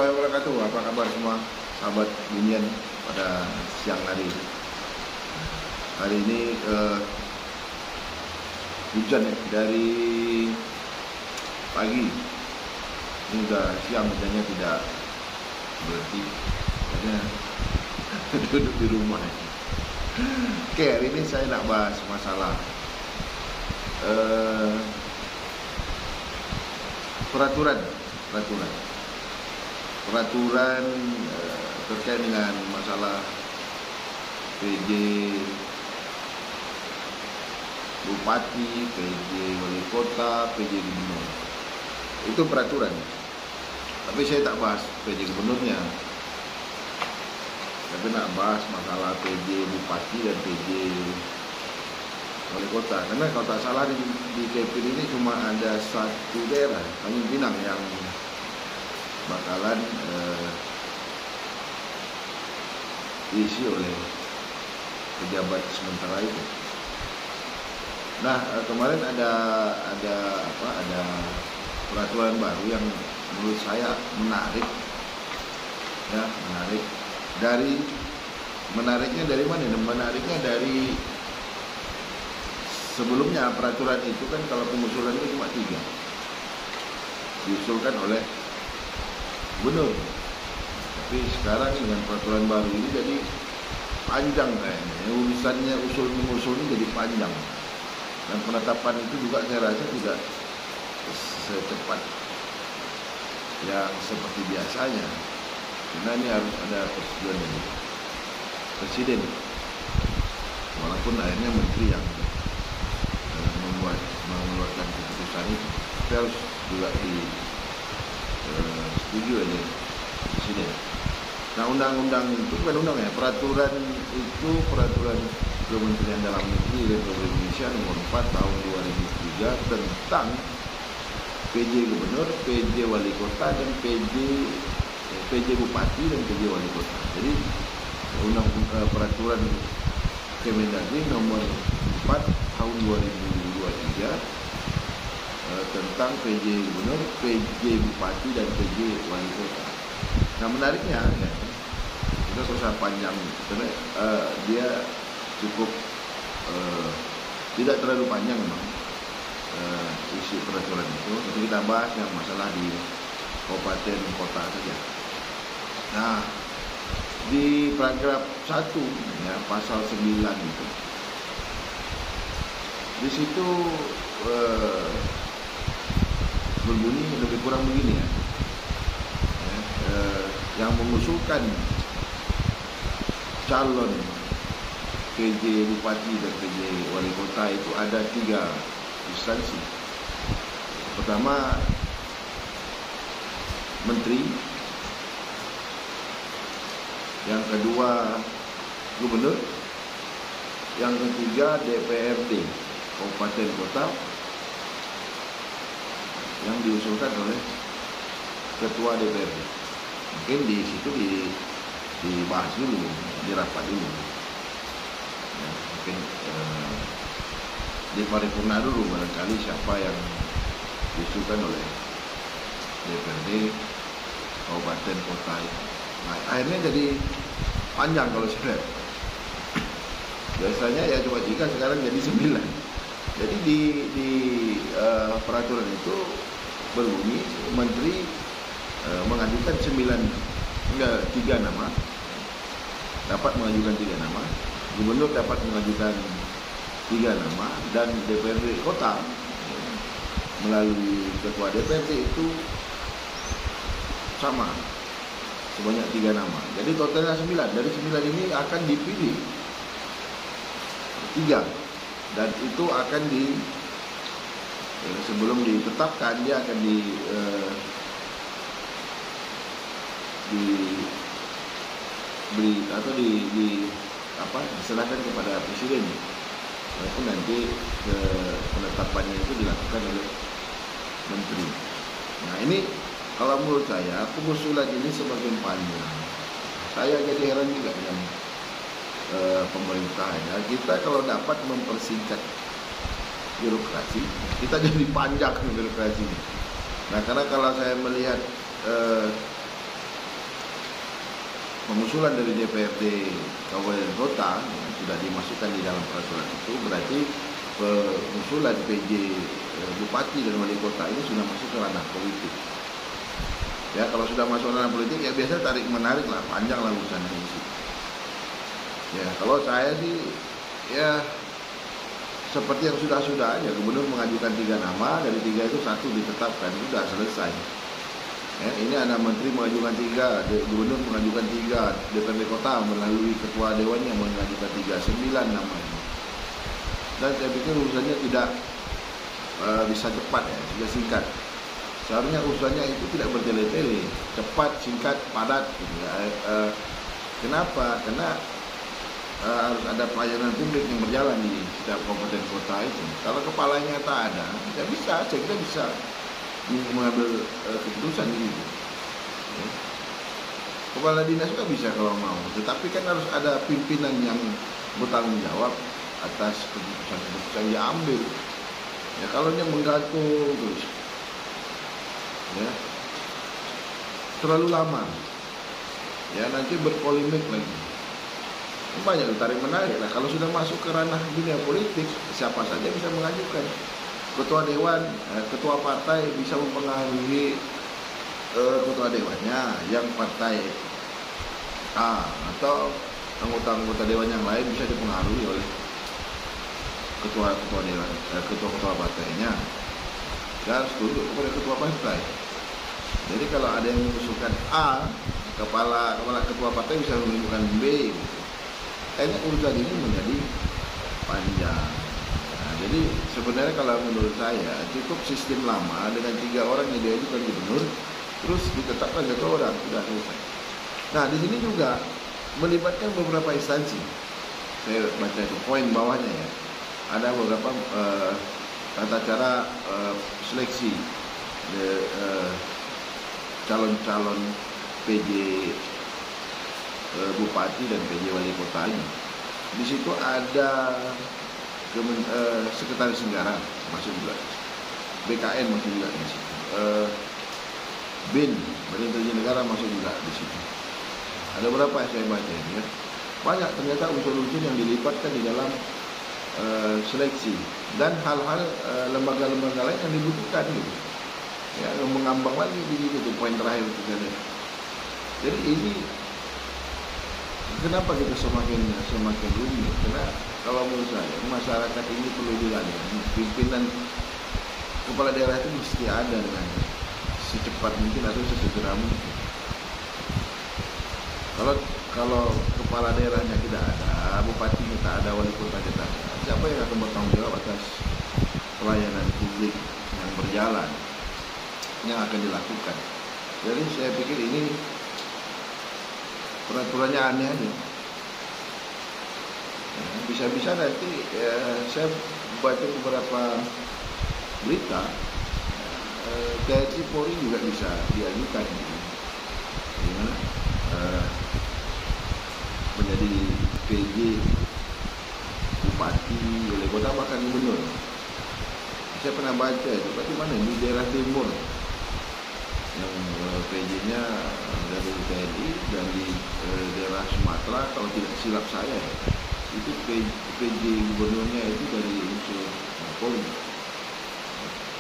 warahmatullahi wabarakatuh. Apa kabar semua sahabat Bunian pada siang hari? Hari ini hujan ya, dari pagi. Ini udah siang, hujannya tidak berhenti. Karena duduk di rumah ya. Oke, hari ini saya nak bahas masalah peraturan terkait dengan masalah PJ Bupati, PJ Wali Kota, PJ Gubernur. Itu peraturan. Tapi saya tak bahas PJ Gubernurnya. Tapi nak bahas masalah PJ Bupati dan PJ Wali Kota. Karena kalau tak salah di Kepri ini cuma ada satu daerah, Tanjung Pinang, yang bakalan diisi oleh pejabat sementara itu. Nah, kemarin ada peraturan baru yang menurut saya menarik, ya, menariknya dari mana? Menariknya dari sebelumnya peraturan itu kan kalau pengusulan itu cuma 3, diusulkan oleh gubernur. Tapi sekarang dengan peraturan baru ini jadi panjang kayaknya. Urusannya usul-mengusul ini jadi panjang. Dan penetapan itu juga saya rasa tidak secepat yang seperti biasanya. Karena ini harus ada persetujuan dari presiden. Walaupun akhirnya menteri yang mengeluarkan keputusan itu, tapi harus juga disetujui oleh presiden. Nah, undang-undang itu bukan undang ya, peraturan itu peraturan Kementerian Dalam Negeri Republik Indonesia nomor 4 tahun 2003 tentang PJ Gubernur, PJ Wali Kota, dan PJ Bupati dan PJ Wali Kota. Jadi peraturan Kemendagri nomor 4 tahun 2023 tentang PJ Gubernur, PJ Bupati, dan PJ Wali Kota. Nah, menariknya ya, kita susah panjang karena dia cukup tidak terlalu panjang memang isi peraturan itu. Tapi kita bahas yang masalah di kabupaten kota saja. Nah, di paragraf 1 ya, pasal 9 itu, di situ berbunyi lebih kurang begini ya. Yang mengusulkan calon PJ Bupati dan PJ Wali Kota itu ada 3 instansi. Pertama, Menteri. Yang kedua, Gubernur. Yang ketiga, DPRD Kabupaten Kota, yang diusulkan oleh Ketua DPRD. Mungkin di situ dibahas dulu, dirapat dulu. Ya, mungkin di paripurna dulu barangkali siapa yang diusulkan oleh DPRD Kabupaten Kota. Nah, akhirnya jadi panjang kalau saya lihat. Biasanya ya cuma 3, sekarang jadi 9. Jadi di peraturan itu berbunyi Menteri mengajukan 3 nama, dapat mengajukan 3 nama, Gubernur dapat mengajukan 3 nama, dan DPRD Kota melalui Ketua DPRD itu sama, sebanyak 3 nama. Jadi totalnya 9. Dari 9 ini akan dipilih 3, dan itu akan sebelum ditetapkan dia akan diserahkan kepada presiden. Walaupun nanti penetapannya itu dilakukan oleh menteri. Nah, ini kalau menurut saya pengusulan ini semakin panjang. Saya jadi heran juga dengan pemerintah ya. Kita kalau dapat mempersingkat birokrasi, kita jadi panjang birokrasi. Nah, karena kalau saya melihat pengusulan dari DPRD Kabupaten Kota sudah dimasukkan di dalam peraturan itu, berarti pengusulan PJ Bupati dan Wali Kota ini sudah masuk ke ranah politik. Ya, kalau sudah masuk ranah politik ya biasa tarik menarik lah, panjang lah urusannya itu. Ya, kalau saya sih ya seperti yang sudah aja, gubernur mengajukan 3 nama, dari 3 itu 1 ditetapkan, sudah selesai. Ya, ini ada menteri mengajukan 3, gubernur mengajukan 3, DPRD kota melalui ketua dewannya mengajukan 3, 9 namanya. Dan saya pikir urusannya tidak bisa cepat ya, juga singkat. Seharusnya urusannya itu tidak bertele-tele, cepat, singkat, padat. Gitu ya. Kenapa? Karena harus ada pelayanan publik yang berjalan di setiap kabupaten kota itu. Kalau kepalanya tak ada, tidak bisa, saya kira bisa mengambil keputusan gitu. Ya. Kepala dinas juga bisa kalau mau, tetapi kan harus ada pimpinan yang bertanggung jawab atas keputusan yang diambil. Ya, kalau dia menggantung terus, ya terlalu lama, ya nanti berpolemik lagi, banyak tarik menarik. Nah, kalau sudah masuk ke ranah dunia politik, siapa saja bisa mengajukan. Ketua dewan, ketua partai bisa mempengaruhi ketua dewannya yang partai A, atau anggota-anggota dewan yang lain bisa dipengaruhi oleh ketua dewan, ketua partainya, dan harus tunduk kepada ketua partai. Jadi kalau ada yang mengusulkan A, kepala ketua partai bisa menunjukkan B. Kayaknya urusan ini menjadi panjang. Nah, jadi sebenarnya kalau menurut saya cukup sistem lama dengan 3 orang yang diajukan gubernur, terus ditetapkan 1 orang, sudah selesai. Nah, di sini juga melibatkan beberapa instansi. Saya baca itu poin bawahnya ya. Ada beberapa tata cara seleksi calon-calon PJ Bupati dan PJ Wali Kotanya. Di situ ada Sekretaris Negara masuk juga, BKN masuk juga di situ, BIN Badan Intelijen Negara masuk juga di situ. Ada berapa yang saya baca ini ya? Banyak ternyata unsur-unsur yang dilibatkan di dalam seleksi dan hal-hal lembaga-lembaga lain yang dibutuhkan gitu. Ya, mengambang lagi di situ poin terakhir itu tadi. Jadi ini kenapa kita semakin rumit? Karena kalau menurut saya masyarakat ini perlu dilayani. Pimpinan kepala daerah itu mesti ada dengan secepat mungkin atau sesegera mungkin. Kalau kepala daerahnya tidak ada, bupatinya tak ada, wali kota tidak ada, siapa yang akan bertanggung jawab atas pelayanan publik yang berjalan yang akan dilakukan? Jadi saya pikir ini peraturannya aneh aja. Bisa-bisa nanti saya baca beberapa berita TNI Polri juga bisa diajukan gimana menjadi PJ Bupati, Wali Kota, bahkan Gubernur. Saya pernah baca itu, bagaimana di daerah timur yang PJ-nya dari TNI, dan di daerah Sumatera kalau tidak silap saya itu PJ Gubernurnya itu dari unsur Polri.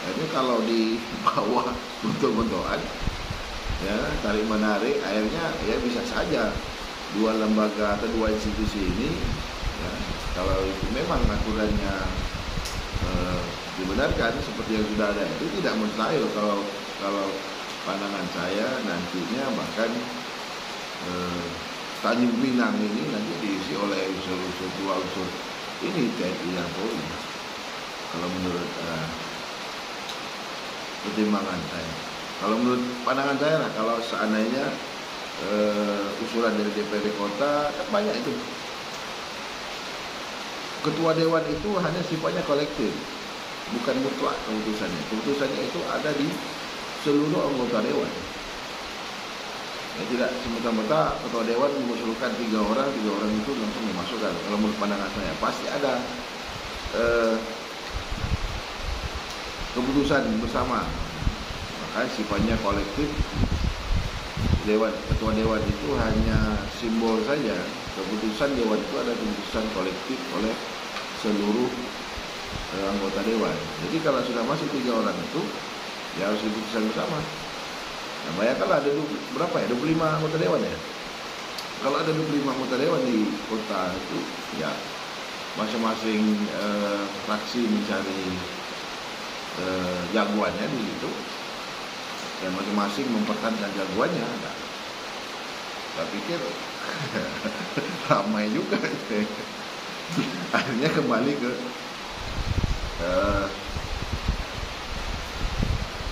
Akhirnya kalau di bawah bentuk-bentukan ya tarik menarik, akhirnya ya bisa saja 2 lembaga atau 2 institusi ini ya, kalau itu memang aturannya dibenarkan seperti yang sudah ada, itu tidak mustahil kalau pandangan saya nantinya bahkan Tanjung Pinang ini nanti diisi oleh unsur-unsur 2 unsur ini TNI dan Polri. Kalau menurut pertimbangan saya, kalau menurut pandangan saya lah, kalau seandainya usulan dari DPRD kota kan banyak itu. Ketua dewan itu hanya sifatnya kolektif, bukan mutlak keputusannya. Keputusannya itu ada di seluruh anggota dewan. Ya, tidak semata-mata ketua dewan mengusulkan 3 orang itu langsung dimasukkan. Kalau menurut pandangan saya pasti ada keputusan bersama, makanya sifatnya kolektif. ketua dewan itu hanya simbol saja. Keputusan dewan itu ada keputusan kolektif oleh seluruh anggota dewan. Jadi kalau sudah masuk 3 orang itu, ya harus diputuskan bersama. Nah, bayangkanlah ada berapa ya? 25 anggota dewan ya. Kalau ada 25 anggota dewan di kota itu, ya masing-masing fraksi mencari jagoannya di situ, dan masing-masing mempertahankan jagoannya. Nah, saya pikir ramai juga. Akhirnya kembali ke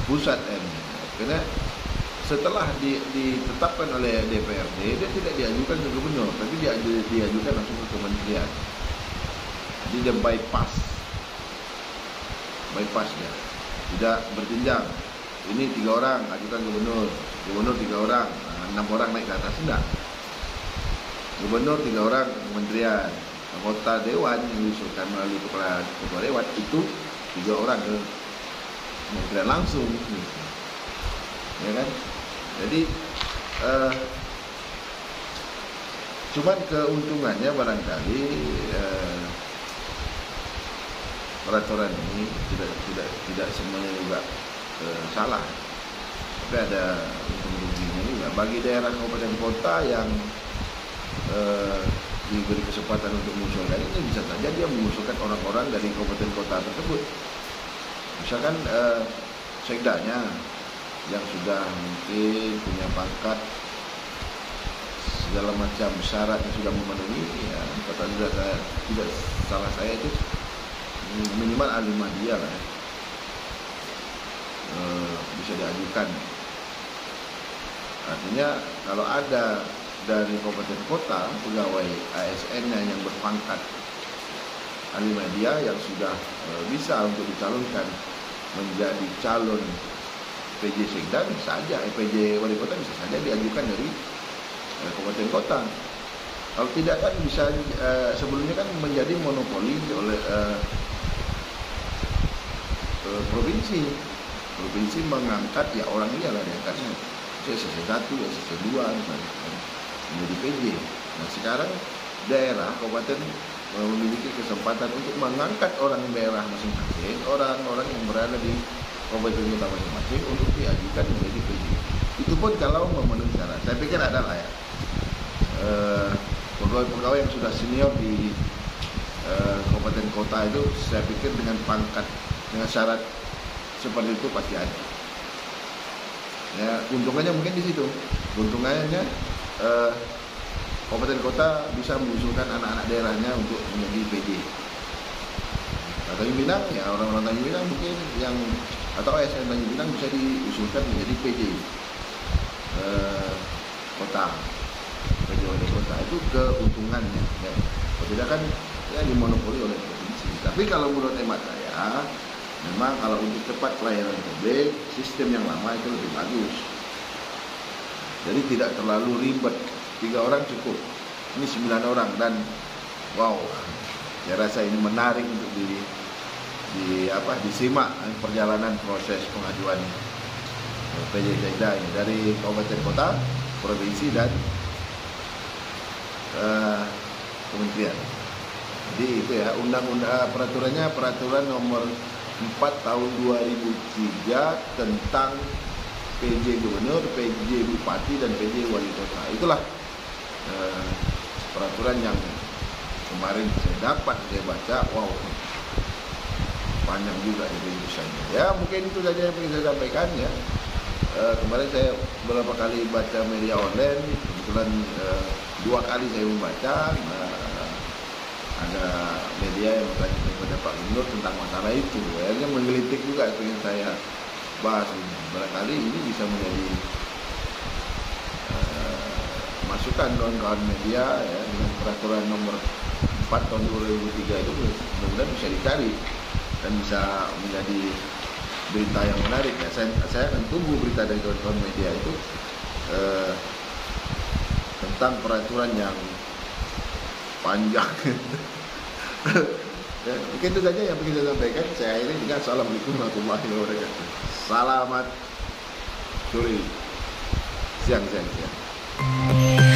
pusat ini. Karena setelah ditetapkan oleh DPRD, dia tidak diajukan ke gubernur, tapi diajukan langsung ke kementerian. Jadi dia bypass dia, tidak berjenjang. Ini 3 orang ajukan gubernur 3 orang, 6 orang naik ke atas, tidak. Gubernur 3 orang kementerian, anggota dewan yang diusulkan melalui ketua dewan itu 3 orang ke kementerian langsung, ya kan? Jadi cuman keuntungannya barangkali peraturan ini tidak semuanya juga salah, tapi ada untung ruginya juga bagi daerah kabupaten kota yang diberi kesempatan untuk mengusulkan ini. Bisa saja dia mengusulkan orang-orang dari kabupaten kota tersebut, misalkan sekdanya yang sudah mungkin punya pangkat segala macam syarat yang sudah memenuhi, ya kata tidak salah saya itu minimal ahli media lah ya. Bisa diajukan. Artinya kalau ada dari kabupaten kota pegawai ASN-nya yang berpangkat ahli media yang sudah bisa untuk dicalonkan menjadi calon PJ Sekda, bisa saja PJ Wali Kota bisa saja diajukan dari kabupaten kota. Kalau tidak kan bisa sebelumnya kan menjadi monopoli oleh provinsi mengangkat ya orang dia lah diangkatnya SC1, SC2 misalnya menjadi PJ. Nah sekarang daerah kabupaten memiliki kesempatan untuk mengangkat orang daerah masing-masing, orang-orang yang berada di kabupaten kota masing-masing untuk diajukan menjadi PJ. Itu pun kalau memenuhi syarat. Saya pikir adalah ya pegawai-pegawai yang sudah senior di kabupaten kota itu, saya pikir dengan pangkat dengan syarat seperti itu pasti ada. Ya, untungannya mungkin di situ. Untungannya kabupaten kota bisa mengusulkan anak-anak daerahnya untuk menjadi PJ. Tanjung Pinang ya, orang-orang Tanjung Pinang mungkin yang atau ASN Tanjung Pinang bisa diusulkan menjadi PJ kota, PJ wali kota. Itu keuntungannya ya. Kalau tidak kan ya dimonopoli oleh provinsi. Tapi kalau menurut hemat saya, memang kalau untuk cepat pelayanan publik, sistem yang lama itu lebih bagus. Jadi tidak terlalu ribet, 3 orang cukup. Ini 9 orang dan wow, saya rasa ini menarik untuk disimak perjalanan proses pengajuan PJ Sekda ini dari kabupaten kota, provinsi dan kementerian. Jadi itu ya peraturan nomor 4 tahun 2003 tentang PJ Gubernur, PJ Bupati dan PJ Wali Kota. Itulah peraturan yang kemarin saya baca, wow, panjang juga ini urusannya. Ya mungkin itu saja yang ingin saya sampaikan ya. Kemarin saya beberapa kali baca media online, kebetulan 2 kali saya membaca. Ada media yang bertanya kepada Pak Gubernur tentang masalah itu. Akhirnya menggelitik juga itu yang saya bahas ini. Barangkali ini bisa menjadi masukan kawan-kawan media ya, dengan peraturan nomor 4 tahun 2003 itu mudah-mudahan bisa dicari dan bisa menjadi berita yang menarik ya. Saya akan tunggu berita dari kawan-kawan media itu tentang peraturan yang panjang. Ya, mungkin itu saja yang ingin saya sampaikan. Saya akhiri dengan assalamualaikum warahmatullahi wabarakatuh. Selamat sore. Siang.